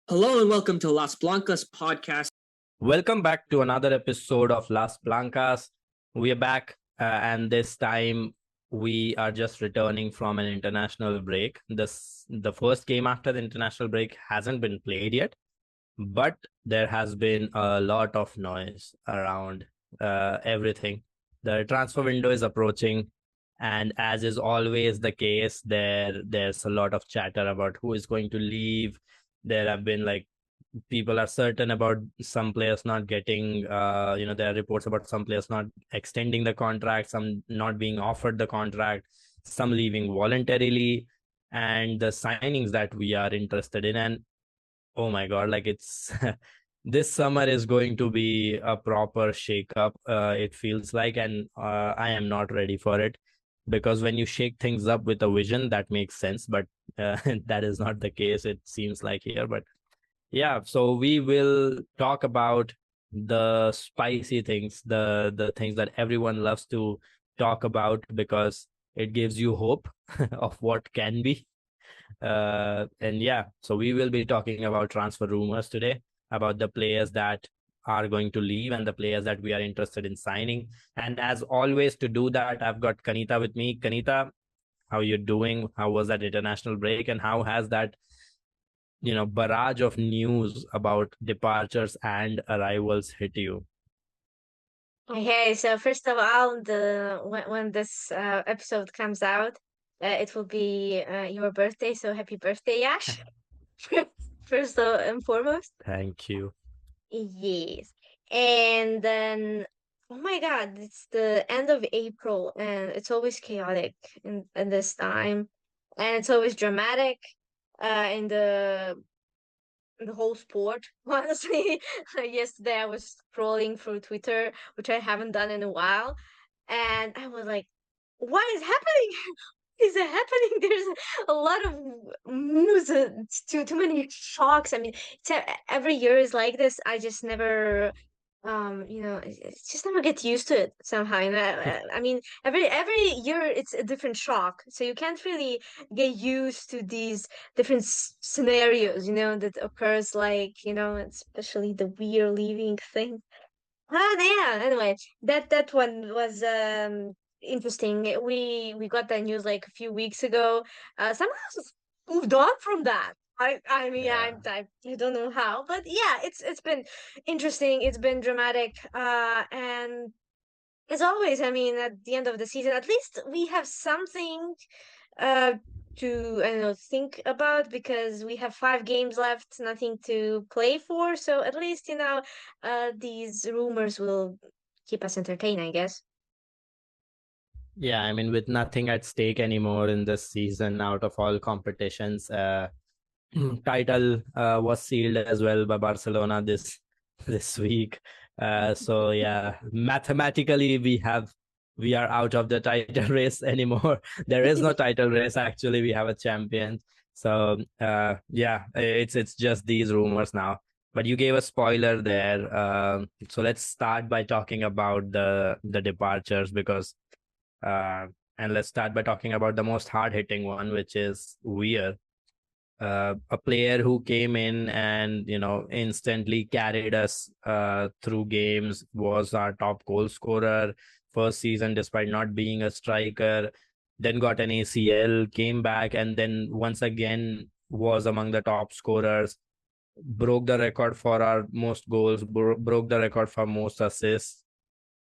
Hello and welcome to Las Blancas Podcast. Welcome back to another episode of Las Blancas. We are back, and this time we are just returning from an international break. The first game after the international break hasn't been played yet, but there has been a lot of noise around everything. The transfer window is approaching, and as is always the case, there's a lot of chatter about who is going to leave. There have been people are certain about some players not getting there are reports about some players not extending the contract, some not being offered the contract, some leaving voluntarily, and the signings that we are interested in. And oh my god, it's this summer is going to be a proper shake up, it feels like, and I am not ready for it, because when you shake things up with a vision, that makes sense, but that is not the case, it seems like here. But yeah, so we will talk about the spicy things, the things that everyone loves to talk about because it gives you hope of what can be. And yeah, so we will be talking about transfer rumors today, about the players that are going to leave and the players that we are interested in signing. And as always, to do that, I've got Kanita with me. Kanita, how you doing? How was that international break, and how has that barrage of news about departures and arrivals hit you? Okay, so first of all, when this episode comes out, it will be your birthday. So happy birthday, Yash! First and foremost. Thank you. Yes, and then oh my God, it's the end of April, and it's always chaotic in this time, and it's always dramatic. In the whole sport. Honestly, yesterday I was scrolling through Twitter, which I haven't done in a while, and I was like, "What is happening? Is it happening?" There's a lot of news, too many shocks. I mean, every year is like this. I just never it's just never get used to it somehow. I mean, every year it's a different shock, so you can't really get used to these different scenarios, that occurs, especially the Weir leaving thing. Yeah, anyway, that one was interesting. We got that news like a few weeks ago. Somehow just moved on from that. I mean, Yeah. I don't know how, but yeah, it's been interesting. It's been dramatic. And as always, I mean, at the end of the season, at least we have something uh to, I don't know, think about, because we have 5 games left, nothing to play for. So at least, these rumors will keep us entertained, I guess. Yeah, I mean, with nothing at stake anymore in this season, out of all competitions, title was sealed as well by Barcelona this week. So yeah, mathematically we are out of the title race anymore. There is no title race, actually. We have a champion. So yeah, it's just these rumors now. But you gave a spoiler there. So let's start by talking about the departures, because uh, and let's start by talking about the most hard hitting one, which is Weir, a player who came in and instantly carried us through games, was our top goal scorer first season despite not being a striker, then got an ACL, came back, and then once again was among the top scorers, broke the record for our most goals, broke the record for most assists.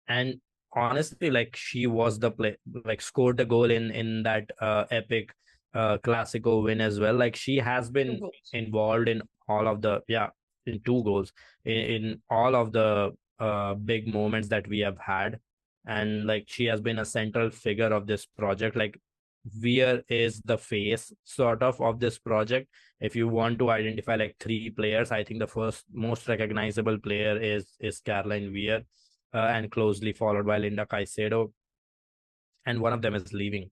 And honestly, she was the play, scored the goal in that epic Clasico win as well. She has been involved in all of the, yeah, in 2 goals, in all of the big moments that we have had. And she has been a central figure of this project. Weir is the face sort of this project. If you want to identify 3 players, I think the first most recognizable player is Caroline Weir, and closely followed by Linda Caicedo, and one of them is leaving.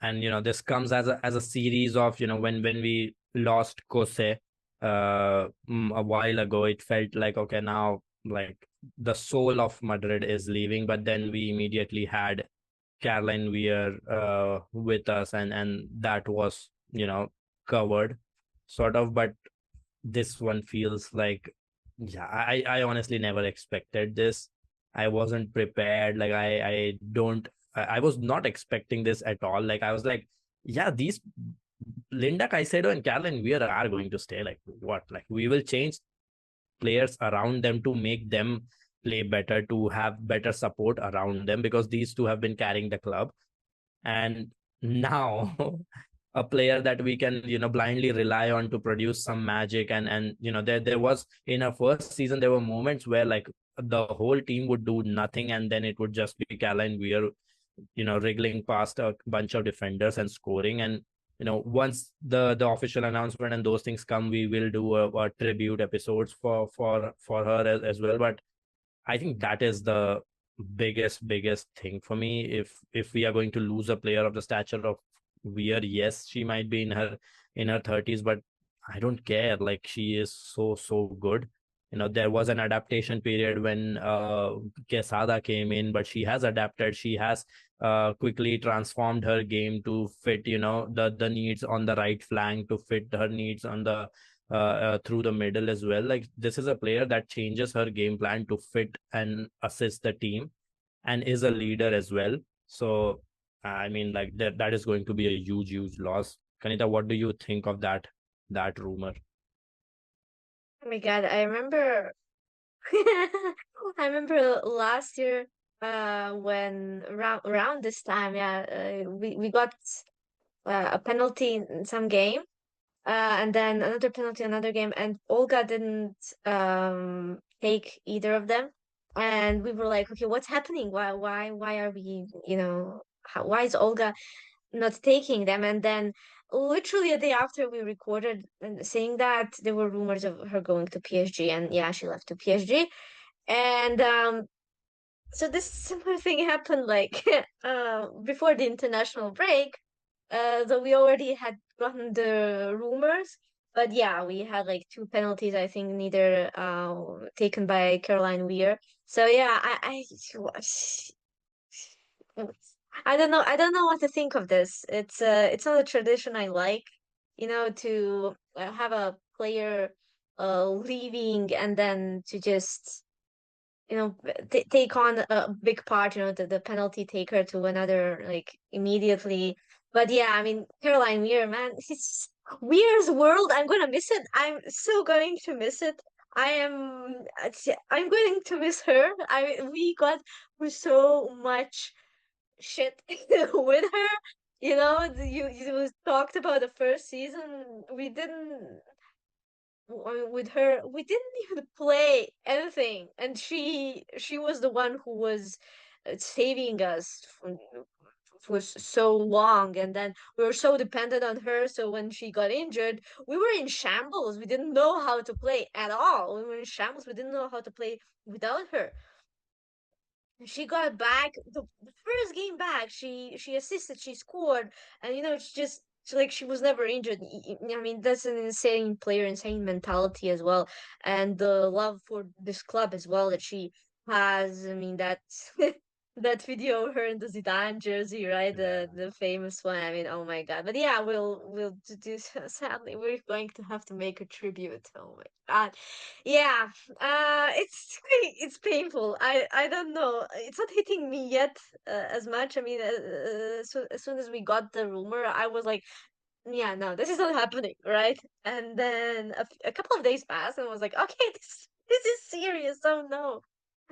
And this comes as a series of, when we lost Kose a while ago, it felt like, okay, now the soul of Madrid is leaving, but then we immediately had Caroline Weir with us, and that was covered sort of. But this one feels like, yeah, I honestly never expected this. I wasn't prepared. Like I was not expecting this at all. Like I was like, yeah, these Linda Caicedo and Caroline Weir are going to stay. Like what? Like we will change players around them to make them play better, to have better support around them, because these two have been carrying the club. And now a player that we can blindly rely on to produce some magic. And there was, in our first season, there were moments where like the whole team would do nothing, and then it would just be Caroline Weir wriggling past a bunch of defenders and scoring. And once the official announcement and those things come, we will do a tribute episodes for her as well. But I think that is the biggest thing for me. If we are going to lose a player of the stature of Weir, yes, she might be in her 30s, but I don't care. Like she is so good. There was an adaptation period when Quesada came in, but she has adapted. She has quickly transformed her game to fit the needs on the right flank, to fit her needs on the through the middle as well. Like this is a player that changes her game plan to fit and assist the team, and is a leader as well. So I mean, like that is going to be a huge loss. Kanita, what do you think of that rumor? Oh my God, I remember I remember last year when around this time, yeah, we got a penalty in some game, and then another penalty another game, and Olga didn't take either of them, and we were like, okay, what's happening? Why are we, why is Olga not taking them? And then literally a day after we recorded and saying that, there were rumors of her going to PSG, and yeah, she left to PSG. And so this similar thing happened like before the international break. Though we already had gotten the rumors, but yeah, we had like two penalties, I think, neither taken by Caroline Weir. So yeah, I don't know what to think of this. It's not a tradition I like, to have a player leaving and then to just take on a big part, the penalty taker to another, like, immediately. But yeah, I mean, Caroline Weir, man, it's Weir's world. I'm gonna miss it. I'm so going to miss it. I'm going to miss her. We got through so much shit with her. You talked about the first season. We didn't with her, we didn't even play anything, and she was the one who was saving us for so long, and then we were so dependent on her. So when she got injured, we were in shambles. We didn't know how to play at all. We were in shambles. We didn't know how to play without her. She got back the first game back. She assisted. She scored, and it's just like she was never injured. I mean, that's an insane player, insane mentality as well, and the love for this club as well that she has. I mean, that that video of her in the Zidane jersey, right? The famous one. I mean, oh my God! But yeah, we'll do. Sadly, we're going to have to make a tribute. Oh my God! Yeah, it's painful. I don't know. It's not hitting me yet as much. I mean, so as soon as we got the rumor, I was like, yeah, no, this is not happening, right? And then a couple of days passed, and I was like, okay, this is serious. Oh no.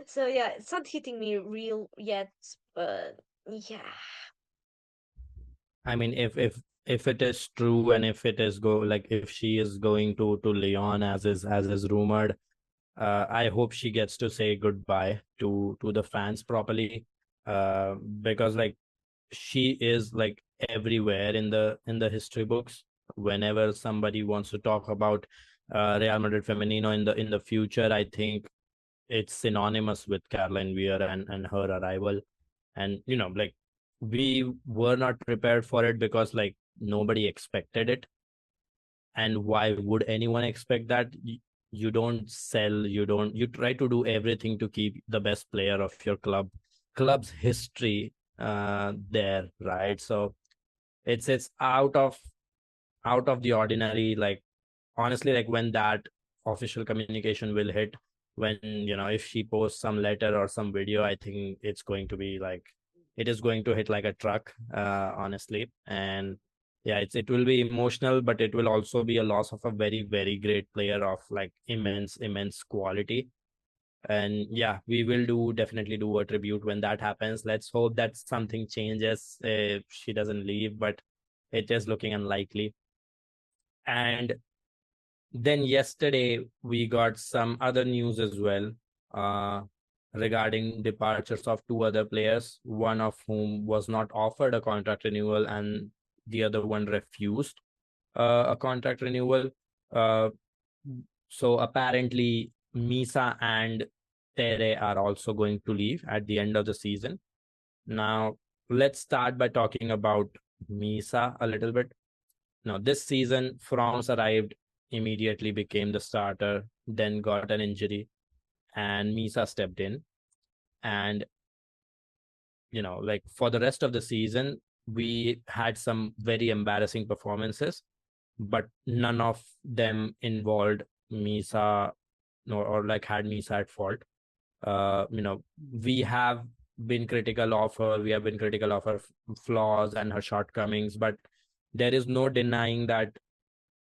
So yeah, it's not hitting me real yet, but yeah. I mean, if it is true, and if it is if she is going to Lyon as is rumored, I hope she gets to say goodbye to the fans properly, because like she is like everywhere in the history books. Whenever somebody wants to talk about Real Madrid Femenino in the future, I think it's synonymous with Caroline Weir and her arrival. And like we were not prepared for it, because like nobody expected it. And why would anyone expect that? You don't sell, you try to do everything to keep the best player of your club's history there, right? So it's out of the ordinary. Like honestly, like when that official communication will hit, when, if she posts some letter or some video, I think it's going to be like, it is going to hit like a truck, honestly. And yeah, it will be emotional, but it will also be a loss of a very, very great player of like immense quality. And yeah, we will definitely do a tribute when that happens. Let's hope that something changes if she doesn't leave, but it is looking unlikely. And then yesterday we got some other news as well, uh, regarding departures of two other players, one of whom was not offered a contract renewal and the other one refused a contract renewal. Uh, so apparently Misa and Tere are also going to leave at the end of the season. Now, let's start by talking about Misa a little bit. Now, this season, Franz arrived, immediately became the starter, then got an injury, and Misa stepped in. And, like for the rest of the season, we had some very embarrassing performances, but none of them involved Misa, or like had Misa at fault. We have been critical of her. We have been critical of her flaws and her shortcomings, but there is no denying that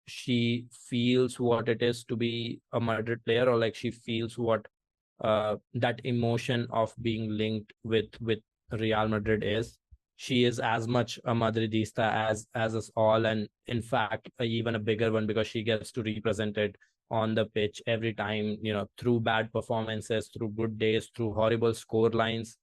she feels what it is to be a Madrid player, or like she feels what that emotion of being linked with Real Madrid is. She is as much a Madridista as us all, and in fact, even a bigger one, because she gets to represent it on the pitch every time. Through bad performances, through good days, through horrible score lines.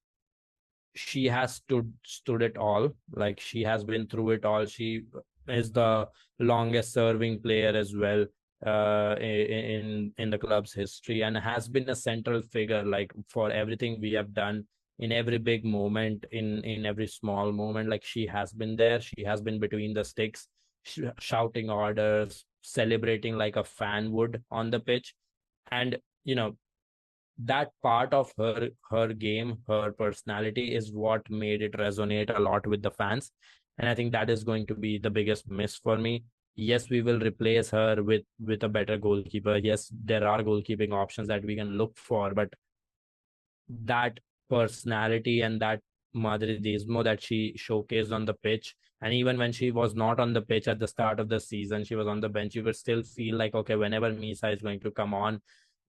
She has stood it all. Like she has been through it all. She is the longest serving player as well, in the club's history, and has been a central figure like for everything we have done, in every big moment, in every small moment. Like she has been there. She has been between the sticks, shouting orders, celebrating like a fan would on the pitch. And that part of her game, her personality, is what made it resonate a lot with the fans. And I think that is going to be the biggest miss for me. Yes, we will replace her with a better goalkeeper. Yes, there are goalkeeping options that we can look for, but that personality and that Madridismo that she showcased on the pitch, and even when she was not on the pitch at the start of the season, she was on the bench, you would still feel like, okay, whenever Misa is going to come on,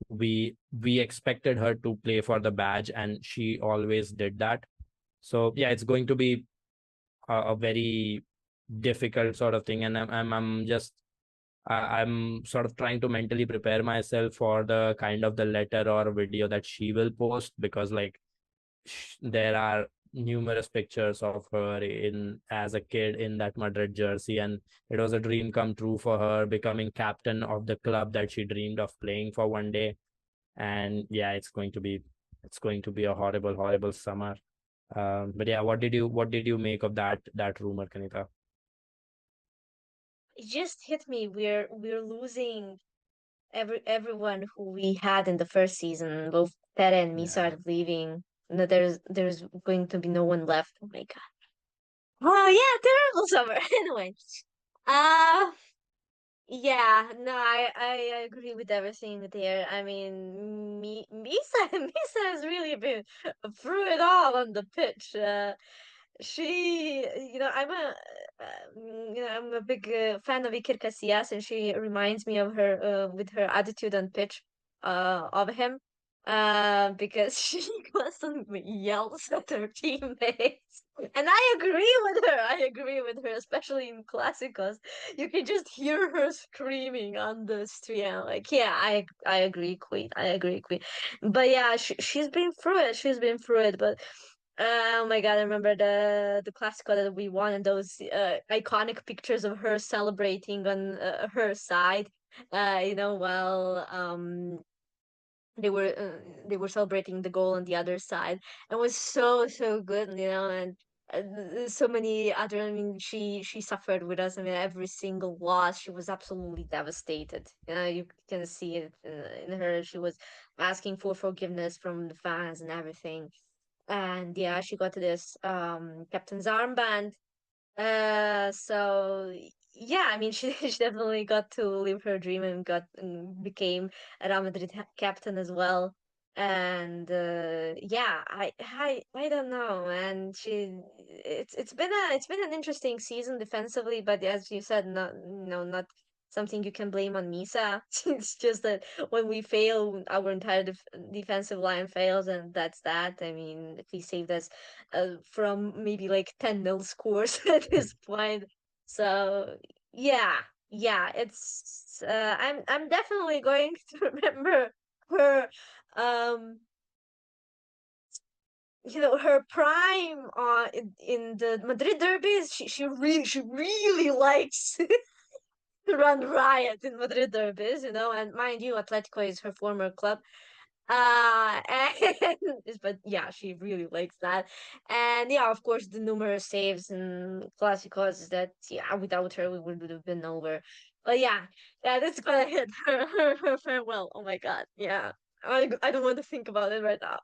we expected her to play for the badge, and she always did that. So yeah, it's going to be a very difficult sort of thing, and I'm sort of trying to mentally prepare myself for the kind of the letter or video that she will post, because like there are numerous pictures of her in as a kid in that Madrid jersey, and it was a dream come true for her, becoming captain of the club that she dreamed of playing for one day. And yeah, it's going to be a horrible summer. But yeah, what did you make of that rumor, Kanita? It just hit me. We're losing everyone who we had in the first season. Both Tere and Misa Yeah. are leaving. No, there's going to be no one left. Oh my god. Oh yeah, terrible summer. Anyway, uh yeah, no, I agree with everything there. I mean, Misa Misa has really been through it all on the pitch. She, I'm a big fan of Iker Casillas, and she reminds me of her with her attitude on pitch, of him, because she constantly yells at her teammates, and I agree with her. I agree with her, especially in Clásicos. You can just hear her screaming on the street. And I'm like, yeah, I agree, Queen. I agree, Queen. But yeah, she's been through it. She's been through it, but. Oh my God, I remember the Classico that we won, and those iconic pictures of her celebrating on her side. While they were celebrating the goal on the other side. It was so good, and so many other. I mean, she suffered with us. I mean, every single loss, she was absolutely devastated. You can see it in her. She was asking for forgiveness from the fans and everything. And yeah, she got this captain's armband. So yeah, I mean, she definitely got to live her dream and became a Real Madrid captain as well. And yeah, I don't know, man. It's been an interesting season defensively, but as you said, not something you can blame on Misa. It's just that when we fail, our entire defensive line fails, and that's that. I mean, he saved us from maybe like 10-0 scores at this point. So yeah, yeah, it's I'm definitely going to remember her um her prime in the Madrid derbies. She really likes to run riot in Madrid derbies, and mind you, Atletico is her former club. And but yeah, she really likes that. And yeah, of course, the numerous saves and Clásicos that, yeah, without her, we would have been over. But yeah, that's gonna hit her farewell. Oh my God, yeah. I don't want to think about it right now.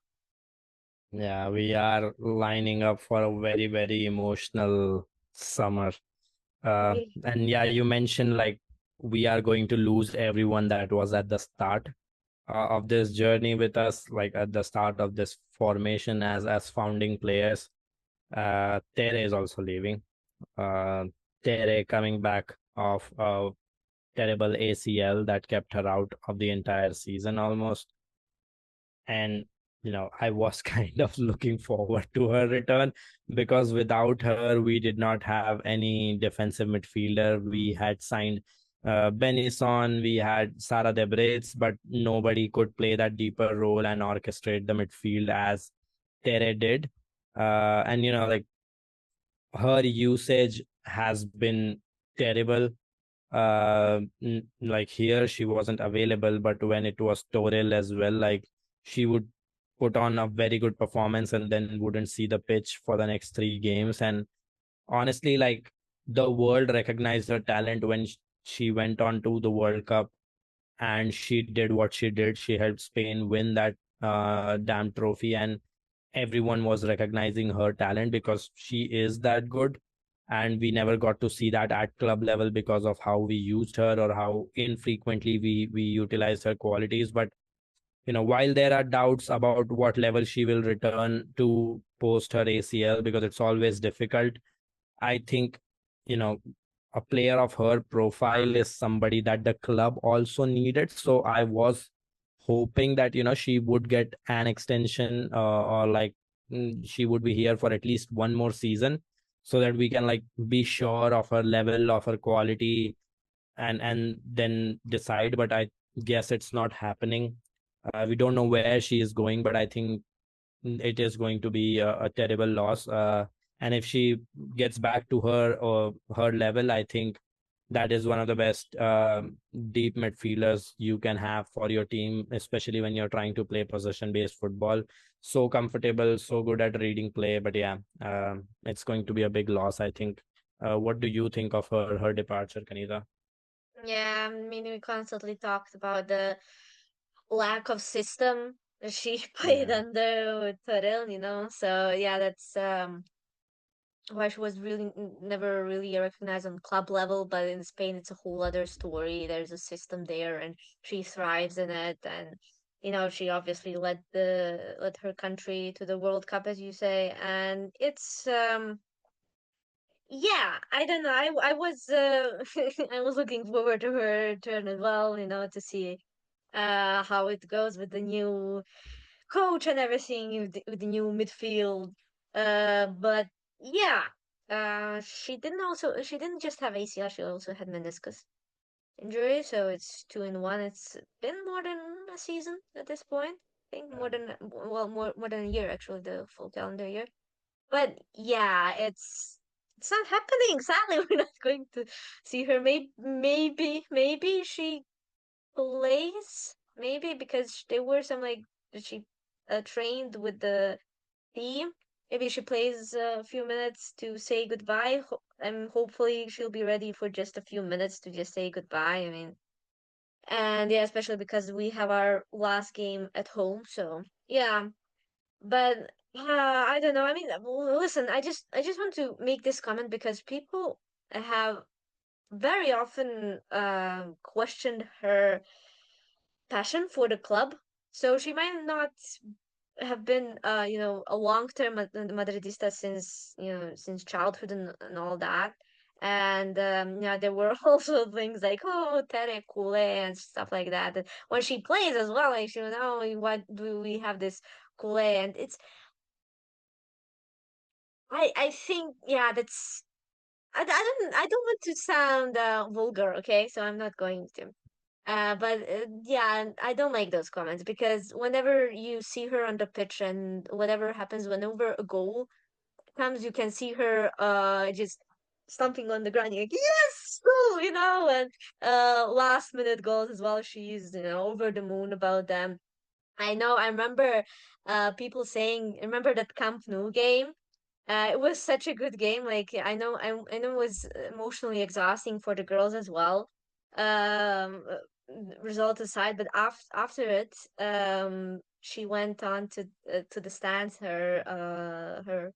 Yeah, we are lining up for a very, very emotional summer. And yeah, you mentioned like we are going to lose everyone that was at the start of this journey with us, like at the start of this formation as founding players. Tere is also leaving. Uh, Tere coming back of a terrible ACL that kept her out of the entire season almost. And I was kind of looking forward to her return, because without her we did not have any defensive midfielder. We had signed Benison, we had Sara Debreitz, but nobody could play that deeper role and orchestrate the midfield as Tere did. And like her usage has been terrible. Like here she wasn't available, but when it was Toril as well, like she would put on a very good performance and then wouldn't see the pitch for the next 3 games. And honestly, like the world recognized her talent when she went on to the World Cup, and she did what she did. She helped Spain win that damn trophy, and everyone was recognizing her talent because she is that good. And we never got to see that at club level because of how we used her or how infrequently we utilized her qualities. But while there are doubts about what level she will return to post her ACL, because it's always difficult, I think you know a player of her profile is somebody that the club also needed. So I was hoping that she would get an extension, or like she would be here for at least one more season, so that we can like be sure of her level, of her quality, and then decide. But I guess it's not happening. We don't know where she is going, but I think it is going to be a terrible loss. And if she gets back to her level, I think that is one of the best deep midfielders you can have for your team, especially when you're trying to play possession-based football. So comfortable, so good at reading play. But yeah, it's going to be a big loss, I think. What do you think of her departure, Kanita? Yeah, I mean, we constantly talked about the lack of system that she played Yeah. under with Toril. So yeah, that's why she was really never really recognized on club level, but in Spain it's a whole other story. There's a system there, and she thrives in it. And she obviously led her country to the World Cup, as you say. And it's yeah, I don't know. I was I was looking forward to her turn as well. To see how it goes with the new coach and everything with the new midfield. But yeah, she didn't just have ACL, she also had meniscus injury, so it's two in one. It's been more than a season at this point. I think more than a year actually, the full calendar year. But yeah, it's not happening. Sadly, we're not going to see her. Maybe she plays. Maybe because there were some like she trained with the team. Maybe she plays a few minutes to say goodbye. And hopefully she'll be ready for just a few minutes to just say goodbye. I mean, and yeah, especially because we have our last game at home. So yeah, but I don't know. I mean, listen, I just want to make this comment because people have very often questioned her passion for the club. So she might not have been a long-term Madridista since since childhood and all that. And yeah, there were also things like, oh, Tere Kule and stuff like that. And when she plays as well, like she would, oh, why do we have this Kule? And it's I think, yeah, that's I don't want to sound vulgar, okay? So I'm not going to. But yeah, I don't like those comments because whenever you see her on the pitch and whatever happens, whenever a goal comes, you can see her just stomping on the ground. You're like, yes, goal, and last minute goals as well. She's over the moon about them. I know. I remember people saying, remember that Camp Nou game? It was such a good game. Like I know it was emotionally exhausting for the girls as well. Result aside, but after it, she went on to the stands. Her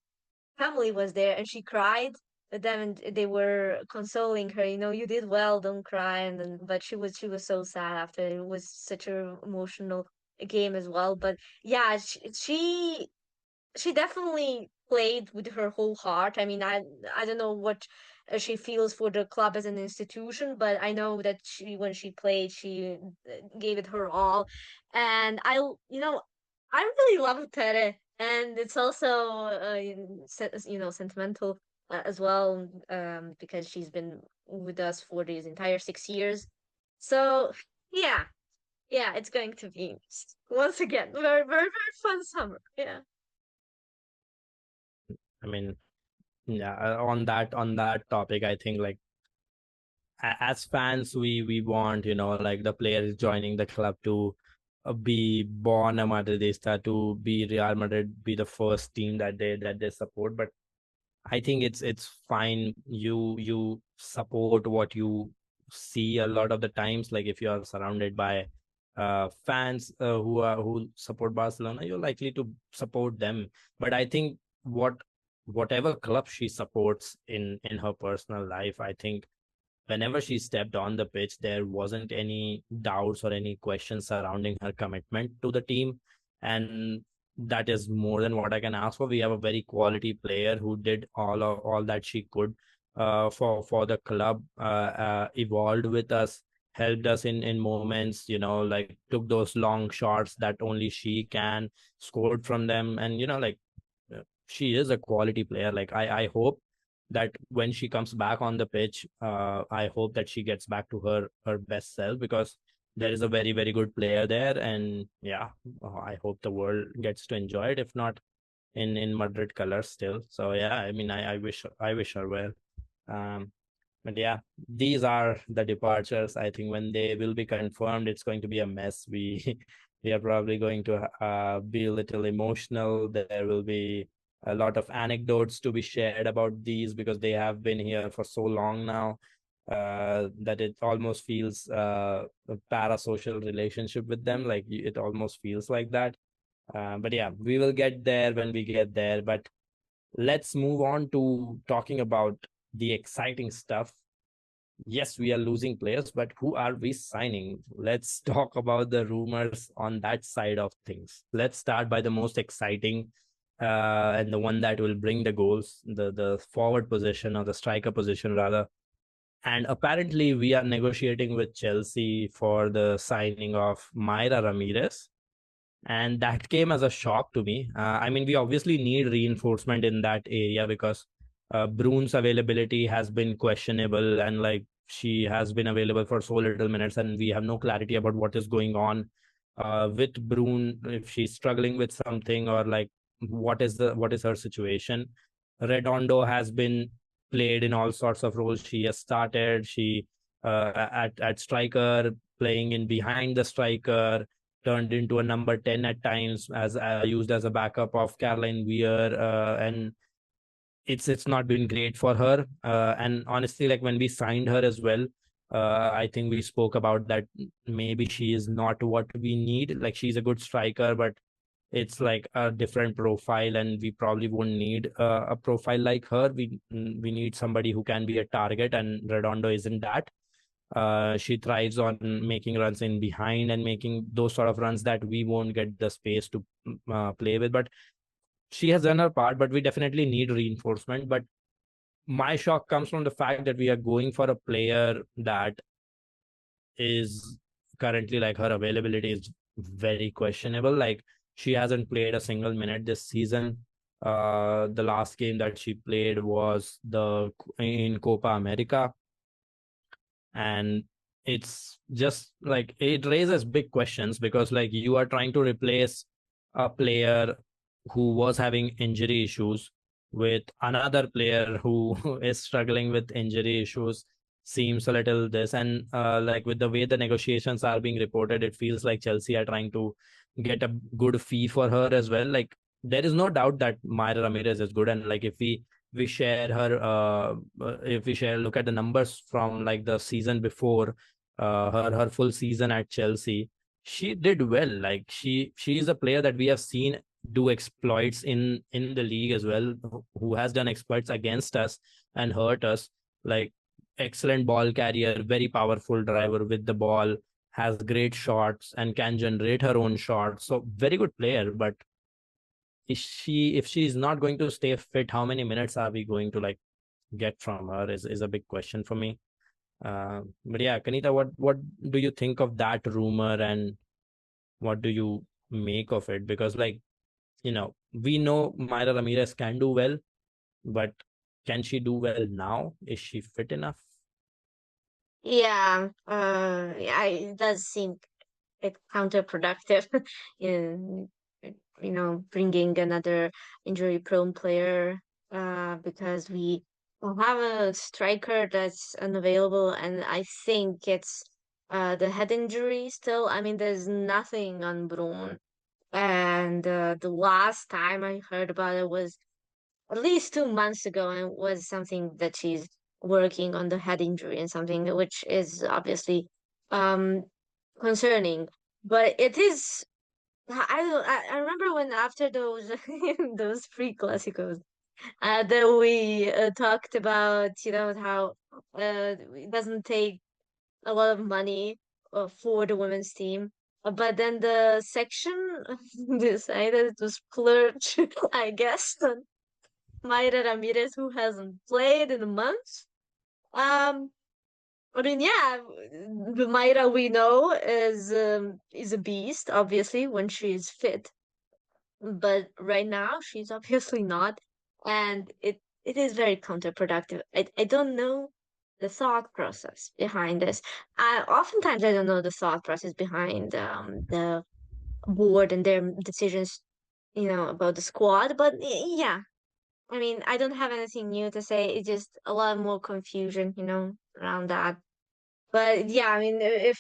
family was there, and she cried with them, and they were consoling her. You did well. Don't cry. And then, but she was so sad after. It was such a emotional game as well. But yeah, she definitely played with her whole heart. I mean, I don't know what she feels for the club as an institution, but I know that when she played, she gave it her all. And I really love Tere, and it's also sentimental as well, because she's been with us for these entire 6 years. So yeah, yeah, it's going to be once again very very very fun summer. Yeah. I mean, yeah, on that topic, I think like as fans, we want like the players joining the club to be born a Madridista, to be Real Madrid, be the first team that they support. But I think it's fine. You support what you see a lot of the times. Like if you are surrounded by fans who support Barcelona, you're likely to support them. But I think whatever club she supports in her personal life, I think whenever she stepped on the pitch, there wasn't any doubts or any questions surrounding her commitment to the team. And that is more than what I can ask for. We have a very quality player who did all that she could for the club, evolved with us, helped us in moments, like took those long shots that only she can, scored from them. And, like she is a quality player. Like I hope that when she comes back on the pitch, I hope that she gets back to her best self, because there is a very very good player there. And yeah, I hope the world gets to enjoy it, if not in Madrid colors still. So yeah, I mean, I wish her well. um but yeah, these are the departures. I think when they will be confirmed, it's going to be a mess. We we are probably going to be a little emotional. There will be a lot of anecdotes to be shared about these, because they have been here for so long now, that it almost feels a parasocial relationship with them. Like it almost feels like that. But yeah, we will get there when we get there. But let's move on to talking about the exciting stuff. Yes, we are losing players, but who are we signing? Let's talk about the rumors on that side of things. Let's start by the most exciting, and the one that will bring the goals, the forward position, or the striker position rather. And apparently, we are negotiating with Chelsea for the signing of Mayra Ramirez. And that came as a shock to me. I mean, we obviously need reinforcement in that area, because Brune's availability has been questionable, and like she has been available for so little minutes, and we have no clarity about what is going on with Brune, if she's struggling with something, or like what is her situation. Redondo has been played in all sorts of roles. She has started, she at striker, playing in behind the striker, turned into a number 10 at times, as used as a backup of Caroline Weir, and it's not been great for her. And honestly, like when we signed her as well, I think we spoke about that maybe she is not what we need. Like she's a good striker, but it's like a different profile, and we probably won't need a profile like her. We need somebody who can be a target, and Redondo isn't that. She thrives on making runs in behind and making those sort of runs that we won't get the space to play with. But she has done her part, but we definitely need reinforcement. But my shock comes from the fact that we are going for a player that is currently, like, her availability is very questionable. Like, she hasn't played a single minute this season. The last game that she played was in Copa America, and it's just like, it raises big questions, because like, you are trying to replace a player who was having injury issues with another player who is struggling with injury issues. Seems a little this, and like, with the way the negotiations are being reported, it feels like Chelsea are trying to get a good fee for her as well. Like, there is no doubt that Mayra Ramirez is good, and like, if we share her if we share look at the numbers from like the season before, her full season at Chelsea, she did well. Like, she is a player that we have seen do exploits in the league as well, who has done exploits against us and hurt us. Like, excellent ball carrier, very powerful driver with the ball, has great shots and can generate her own shots. So very good player. But if she is not going to stay fit, how many minutes are we going to like get from her is a big question for me. But yeah, Kanita, what do you think of that rumor, and what do you make of it? Because like, we know Mayra Ramirez can do well, but can she do well now? Is she fit enough? Yeah, yeah, it does seem counterproductive in bringing another injury-prone player, because we have a striker that's unavailable, and I think it's the head injury still. I mean, there's nothing on Bruno, and the last time I heard about it was at least 2 months ago, and it was something that she's working on the head injury, and something which is obviously um concerning. But it is, I remember when after those those three classicos that we talked about, how it doesn't take a lot of money for the women's team. But then the section decided to splurge, I guess, on Mayra Ramirez, who hasn't played in a month. Um, I mean, yeah, the Mayra we know is a beast, obviously, when she's fit. But right now, she's obviously not, and it is very counterproductive. I don't know the thought process behind this. Oftentimes I don't know the thought process behind the board and their decisions, about the squad. But yeah, I mean, I don't have anything new to say. It's just a lot more confusion, around that. But yeah, I mean, if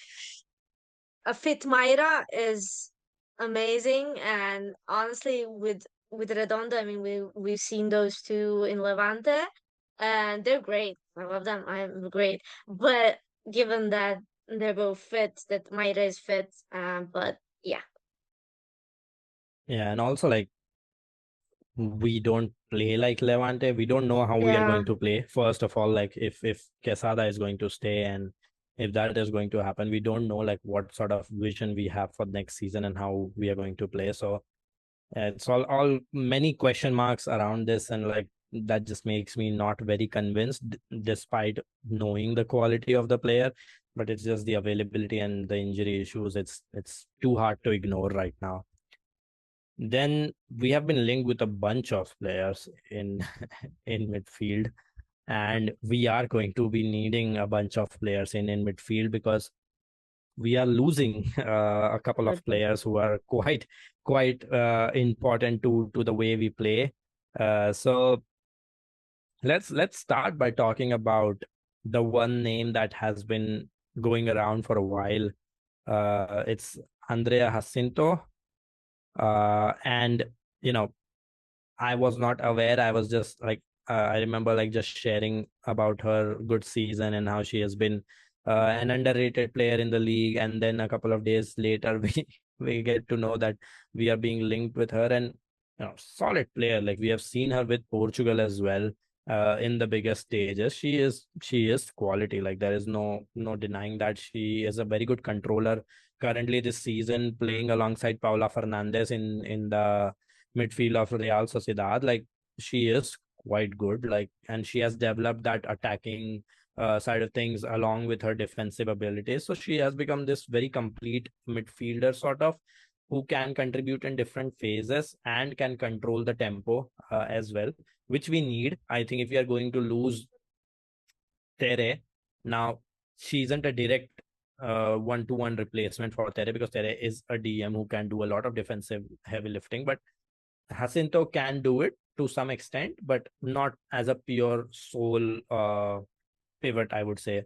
a fit Mayra is amazing, and honestly, with Redondo, I mean, we've seen those two in Levante, and they're great. I love them. I'm great. But given that they're both fit, that Mayra is fit, but yeah. Yeah, and also like, we don't play like Levante. We don't know how we are Yeah. going to play. First of all, like, if Quesada is going to stay, and if that is going to happen, we don't know like what sort of vision we have for next season and how we are going to play. So it's all many question marks around this, and like, that just makes me not very convinced, despite knowing the quality of the player. But it's just the availability and the injury issues. It's too hard to ignore right now. Then we have been linked with a bunch of players in in midfield, and we are going to be needing a bunch of players in midfield, because we are losing a couple of players who are quite important to the way we play. So let's start by talking about the one name that has been going around for a while. It's Andreia Jacinto. And I was not aware. I was just like, I remember like just sharing about her good season and how she has been an underrated player in the league. And then a couple of days later, we get to know that we are being linked with her, and solid player. Like we have seen her with Portugal as well. In the biggest stages, she is quality. Like there is no denying that she is a very good controller. Currently, this season, playing alongside Paula Fernandez in the midfield of Real Sociedad, like she is quite good. Like, and she has developed that attacking side of things along with her defensive abilities. So she has become this very complete midfielder sort of, who can contribute in different phases and can control the tempo as well, which we need. I think if we are going to lose Tere, now she isn't a direct one-to-one replacement for Tere, because Tere is a DM who can do a lot of defensive heavy lifting, but Jacinto can do it to some extent, but not as a pure sole pivot, I would say.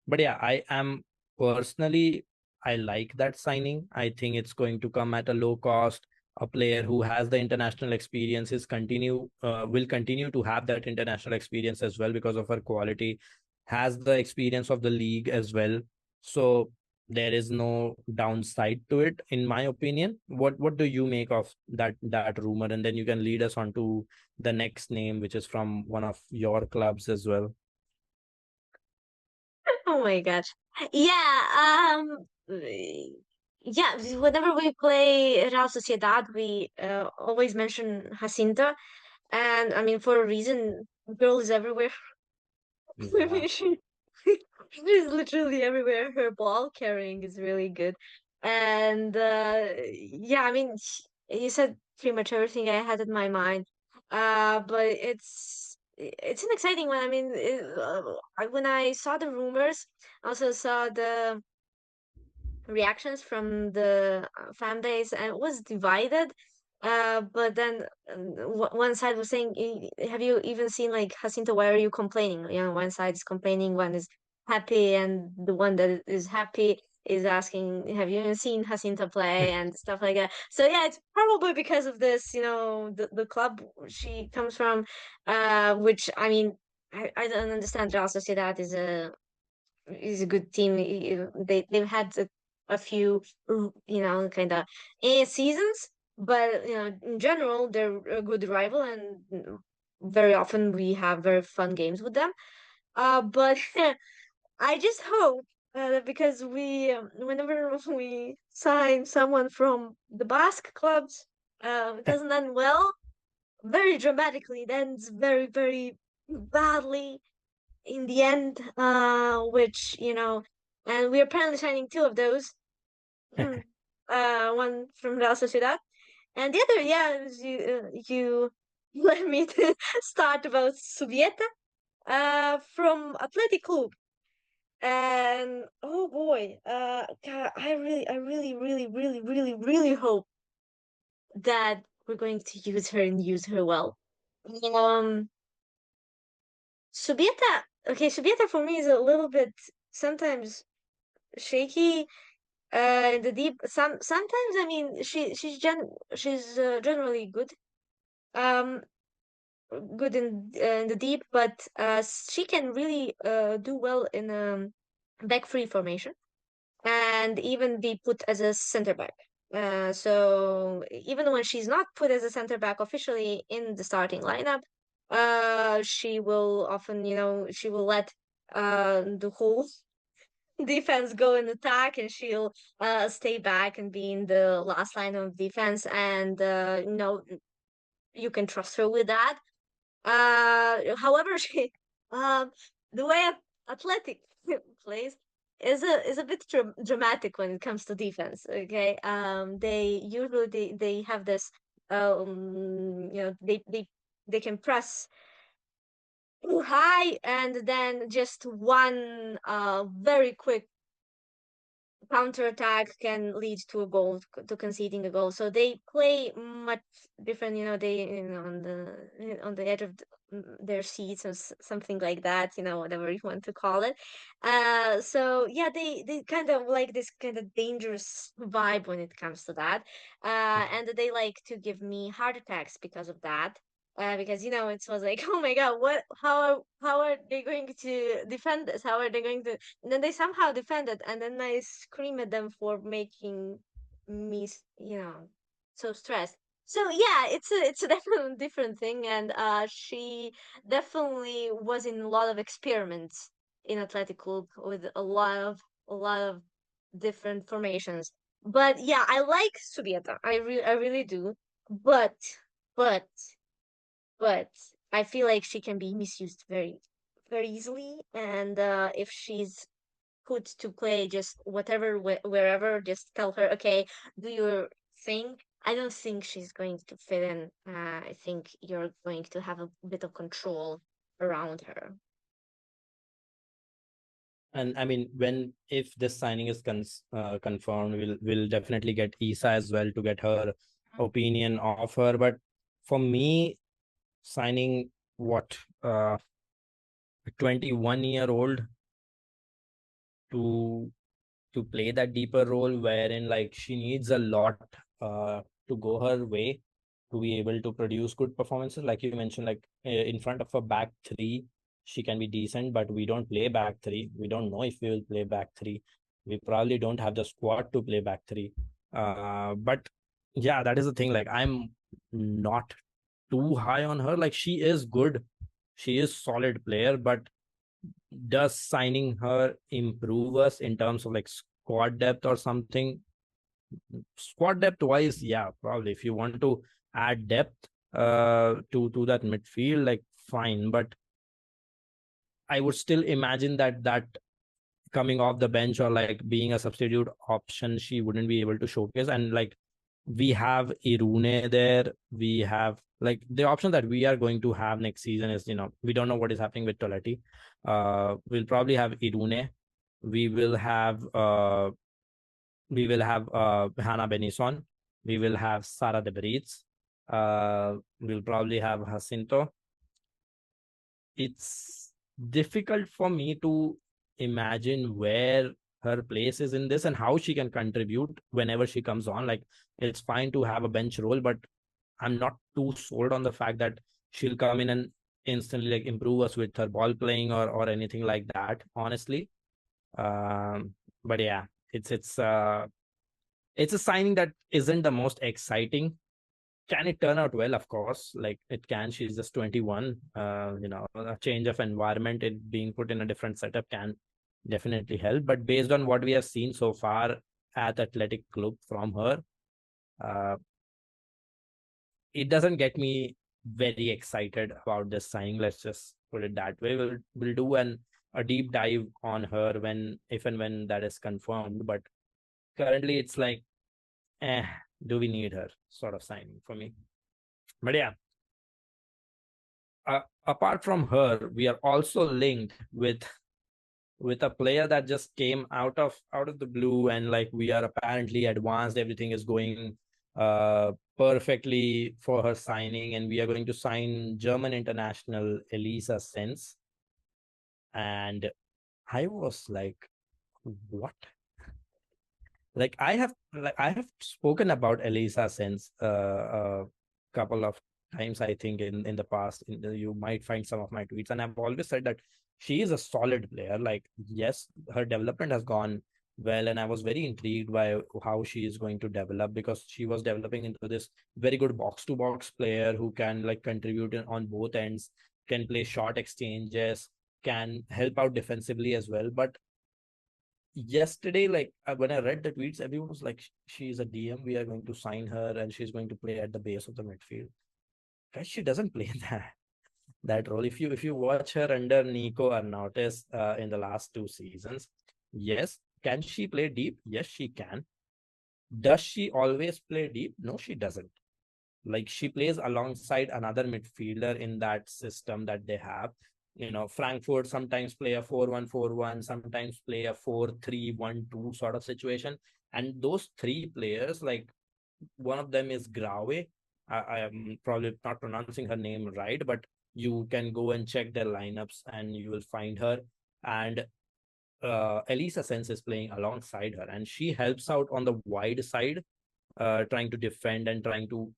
But yeah, I am personally, I like that signing. I think it's going to come at a low cost. A player who has the international experiences will continue to have that international experience as well because of her quality, has the experience of the league as well. So there is no downside to it, in my opinion. What do you make of that rumor? And then you can lead us on to the next name, which is from one of your clubs as well. Oh my gosh. Yeah, yeah, whenever we play Real Sociedad, we always mention Jacinta. And I mean, for a reason, girl is everywhere. I Yeah. mean, she's literally everywhere. Her ball carrying is really good. And yeah, I mean, you said pretty much everything I had in my mind. But it's an exciting one. I mean, when I saw the rumors, I also saw the reactions from the fan base, and it was divided. But then one side was saying, "Have you even seen like Jacinto? Why are you complaining?" You know, one side is complaining, one is happy, and the one that is happy is asking, "Have you even seen Jacinto play?" and stuff like that. So yeah, it's probably because of this. You know, the club she comes from, which I mean, I don't understand. Real Sociedad is a good team. They've had a few kind of seasons, but in general they're a good rival, and very often we have very fun games with them. But I just hope because we whenever we sign someone from the Basque clubs, it doesn't end well. Very dramatically, it ends very badly in the end, which and we're apparently signing two of those. One from Real Sociedad, and the other, yeah, is you let me to start about Zubieta, from Athletic Club, and oh boy, God, I really hope that we're going to use her and use her well. Um, Subieta, okay, Subieta for me is a little bit sometimes shaky in the deep. Sometimes I mean she's generally good, um good in the deep, but she can really do well in back free formation, and even be put as a center back. So even when she's not put as a center back officially in the starting lineup, she will often, she will let the whole defense go in attack, and she'll stay back and be in the last line of defense, and you can trust her with that. However, she the way Athletic plays is a bit dramatic when it comes to defense. Okay, they usually they have this they can press too high, and then just one very quick counterattack can lead to a goal, to conceding a goal. So they play much different. They on the edge of their seats, or something like that. Whatever you want to call it. So yeah, they kind of like this kind of dangerous vibe when it comes to that. And they like to give me heart attacks because of that. Because it was like, oh my god, what? How are they going to defend this? How are they going to? And then they somehow defend it, and then I scream at them for making me, so stressed. So yeah, it's a definitely different thing, and she definitely was in a lot of experiments in athletic club with a lot of different formations. But yeah, I like Subieta. I really do. But but but I feel like she can be misused very very easily, and if she's put to play just whatever wherever, just tell her, okay, do your thing. I don't think she's going to fit in. I think you're going to have a bit of control around her. And I mean, if this signing is confirmed, we'll definitely get Isa as well to get her opinion of her. But for me, signing what a 21-year-old to play that deeper role, wherein like she needs a lot to go her way to be able to produce good performances. Like you mentioned, like in front of a back three, she can be decent, but we don't play back three. We don't know if we will play back three. We probably don't have the squad to play back three. But yeah, that is the thing. Like I'm not too high on her. Like she is good. She is solid player, but does signing her improve us in terms of like squad depth or something? Squad depth wise, yeah, probably. If you want to add depth to that midfield, like fine, but I would still imagine that coming off the bench or like being a substitute option, she wouldn't be able to showcase. And like we have Irune there, we have like the option that we are going to have next season is, we don't know what is happening with Tolati. We'll probably have Irune. We will have Hannah Benison. We will have Sara De Brits. We'll probably have Jacinto. It's difficult for me to imagine where her place is in this and how she can contribute whenever she comes on. Like it's fine to have a bench role, but I'm not too sold on the fact that she'll come in and instantly like improve us with her ball playing or anything like that, honestly. But yeah, it's a signing that isn't the most exciting. Can it turn out well? Of course, like it can. She's just 21. A change of environment, it being put in a different setup can definitely help. But based on what we have seen so far at Athletic Club from her, uh, it doesn't get me very excited about this signing. Let's just put it that way. We'll do a deep dive on her if and when that is confirmed. But currently, it's like, do we need her sort of signing for me? But yeah, apart from her, we are also linked with a player that just came out of the blue, and like we are apparently advanced. Everything is going perfectly for her signing, and we are going to sign German international Elisa Senß. And I was like, what? Like I have spoken about Elisa Senß a couple of times, I think, in the past. You might find some of my tweets, and I've always said that she is a solid player. Like, yes, her development has gone well, and I was very intrigued by how she is going to develop, because she was developing into this very good box to box player who can like contribute on both ends, can play short exchanges, can help out defensively as well. But yesterday, like when I read the tweets, everyone was like, she's a DM, we are going to sign her and she's going to play at the base of the midfield. Guys, she doesn't play that role. If you watch her under Nico Arnautis in the last 2 seasons, yes, can she play deep? Yes, she can. Does she always play deep? No, she doesn't. Like she plays alongside another midfielder in that system that they have. Frankfurt sometimes play a 4-1-4-1, sometimes play a 4-3-1-2 sort of situation. And those three players, like one of them is Graue. I am probably not pronouncing her name right, but you can go and check their lineups and you will find her. And Elisa Senß is playing alongside her, and she helps out on the wide side, trying to defend and trying to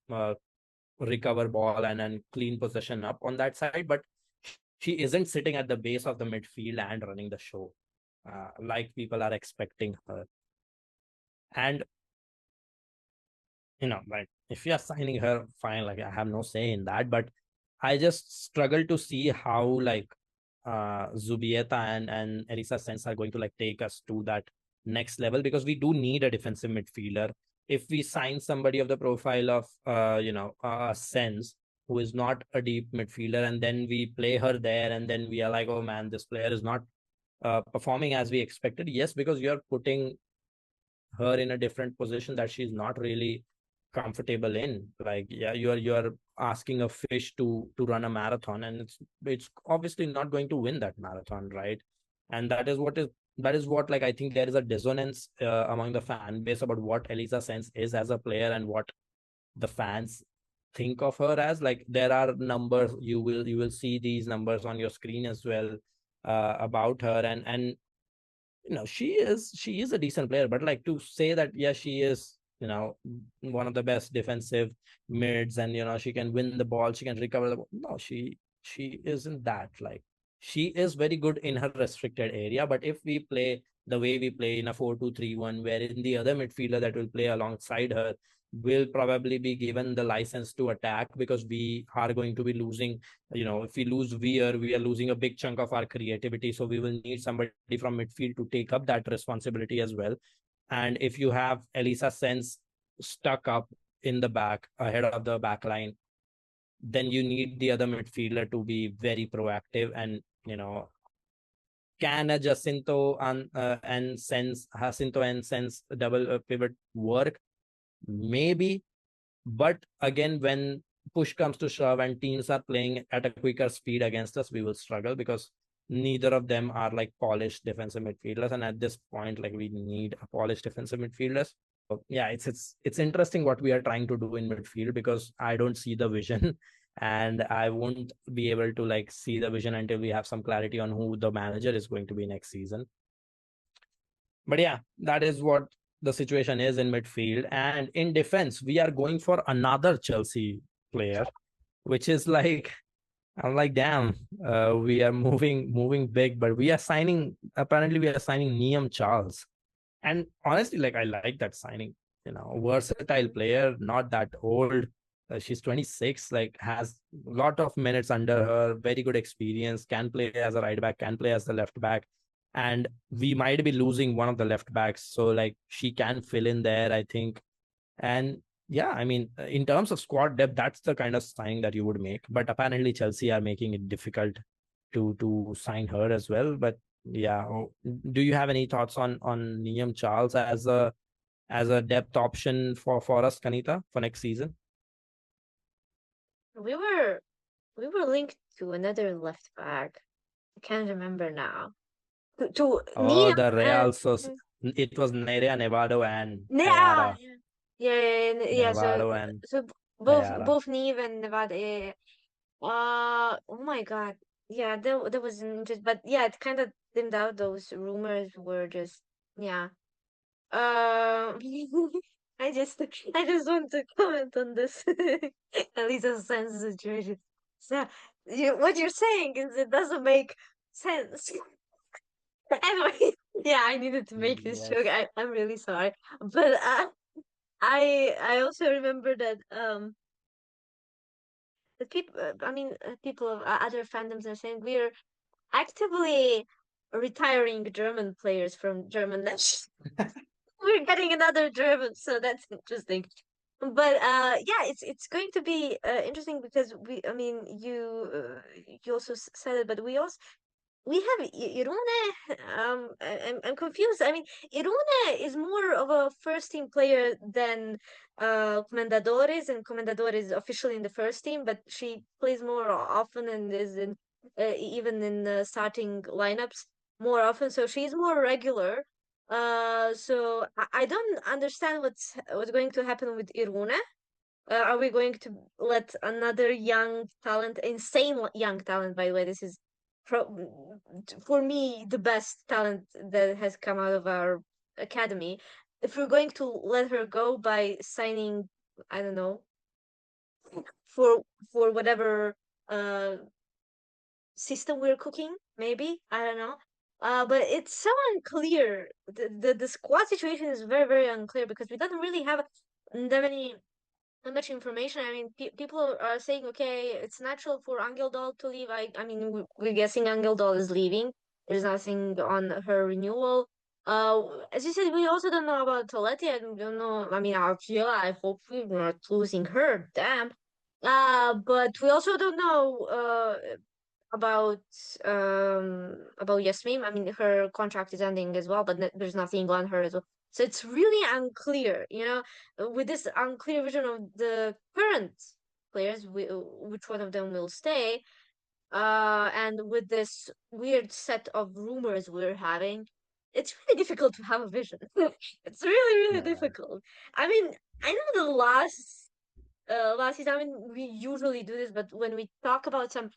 recover ball and clean possession up on that side. But she isn't sitting at the base of the midfield and running the show like people are expecting her. And like if you are signing her, fine. Like I have no say in that, but I just struggle to see how like Zubieta and Elisa Senß are going to like take us to that next level, because we do need a defensive midfielder. If we sign somebody of the profile of Senß, who is not a deep midfielder, and then we play her there, and then we are like, oh man, this player is not performing as we expected. Yes, because you're putting her in a different position that she's not really comfortable in. Like, yeah, you're asking a fish to run a marathon, and it's obviously not going to win that marathon, right? And that is what like I think there is a dissonance among the fan base about what Elisa Senß is as a player and what the fans think of her as. Like there are numbers, you will see these numbers on your screen as well about her, and she is a decent player, but like to say that yeah, she is one of the best defensive mids, and she can win the ball, she can recover the ball. No, she isn't that. Like she is very good in her restricted area, but if we play the way we play in a 4-2-3-1, wherein the other midfielder that will play alongside her will probably be given the license to attack, because we are going to be losing. If we lose Weir, we are losing a big chunk of our creativity. So we will need somebody from midfield to take up that responsibility as well. And if you have Elisa Senß stuck up in the back, ahead of the back line, then you need the other midfielder to be very proactive. And, can a Jacinto and Senß double pivot work? Maybe. But again, when push comes to shove and teams are playing at a quicker speed against us, we will struggle, because neither of them are like polished defensive midfielders. And at this point, like we need a polished defensive midfielders. So yeah, it's interesting what we are trying to do in midfield, because I don't see the vision and I won't be able to like see the vision until we have some clarity on who the manager is going to be next season. But yeah, that is what the situation is in midfield. And in defense, we are going for another Chelsea player, which is like, I'm like, damn, we are moving big, but apparently we are signing Niamh Charles. And honestly, like I like that signing, versatile player, not that old. She's 26, like has a lot of minutes under her, very good experience, can play as a right back, can play as the left back. And we might be losing one of the left backs. So like she can fill in there, I think. And yeah, I mean, in terms of squad depth, that's the kind of signing that you would make. But apparently Chelsea are making it difficult to sign her as well. But yeah, do you have any thoughts on Niamh Charles as a depth option for us, Kanita, for next season? We were linked to another left back. I can't remember now. To Oh, Niamh the and Real. So it was Nerea, Nevado, and yeah, Ayara. yeah. So Nevado and so both Ayara. both Niamh and Nevada. Yeah. Oh my God. Yeah, that was an interest, but yeah, it kind of dimmed out. Those rumors were just yeah. Um, I just want to comment on this Elisa Sen's situation. So, what you're saying is it doesn't make sense. Anyway, yeah, I needed to make this joke. Yes. I'm really sorry, but I also remember that the people. I mean, people of other fandoms are saying we're actively retiring German players from German national. We're getting another German, so that's interesting. But yeah, it's going to be interesting because I mean, you also said it, but we have Irune. I'm confused. I mean, Irune is more of a first team player than Comendadores, and Comendadores is officially in the first team, but she plays more often and is in even in the starting lineups more often. So she's more regular. So I don't understand what's going to happen with Irune. Are we going to let another young talent, insane young talent, by the way, this is for me the best talent that has come out of our academy. If we're going to let her go by signing, I don't know, for whatever uh system we're cooking, maybe, I don't know. But it's so unclear. The squad situation is very, very unclear because we don't really have that much information. I mean, people are saying, okay, it's natural for Angel Doll to leave. I mean, we're guessing Angel Doll is leaving. There's nothing on her renewal. As you said, we also don't know about Toletti. I don't know. I mean, I hope we're not losing her. Damn. But we also don't know about Yasmin. I mean, her contract is ending as well, but there's nothing on her as well. So it's really unclear, with this unclear vision of the current players, which one of them will stay, and with this weird set of rumors we're having, it's really difficult to have a vision. It's really, really difficult. I mean, I know the last season, I mean, we usually do this, but when we talk about some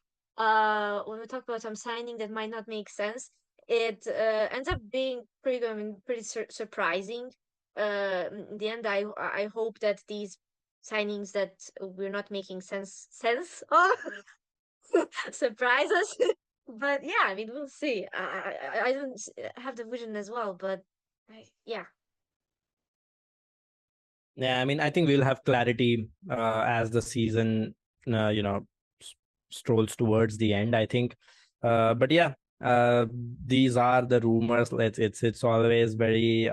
signing that might not make sense, it ends up being pretty surprising. In the end, I hope that these signings that we're not making sense of surprise us. But yeah, I mean, we'll see. I don't have the vision as well, but yeah. Yeah, I mean, I think we'll have clarity as the season, strolls towards the end, I think. But yeah, these are the rumors. It's always very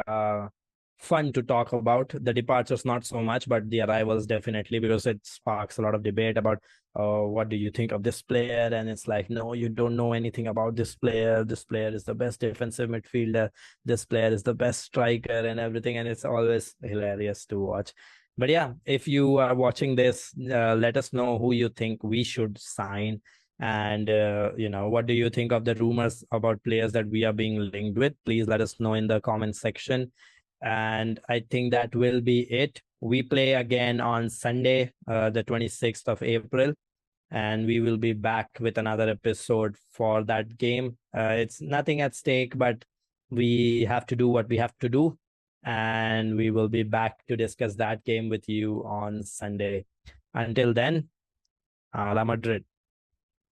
fun to talk about. The departures not so much, but the arrivals definitely, because it sparks a lot of debate about what do you think of this player, and it's like, no, you don't know anything about this player. This player is the best defensive midfielder. This player is the best striker and everything, and it's always hilarious to watch. But yeah, if you are watching this, let us know who you think we should sign. And, what do you think of the rumors about players that we are being linked with? Please let us know in the comment section. And I think that will be it. We play again on Sunday, the 26th of April. And we will be back with another episode for that game. It's nothing at stake, but we have to do what we have to do. And we will be back to discuss that game with you on Sunday. Until then, a la Madrid.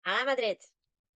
A Madrid.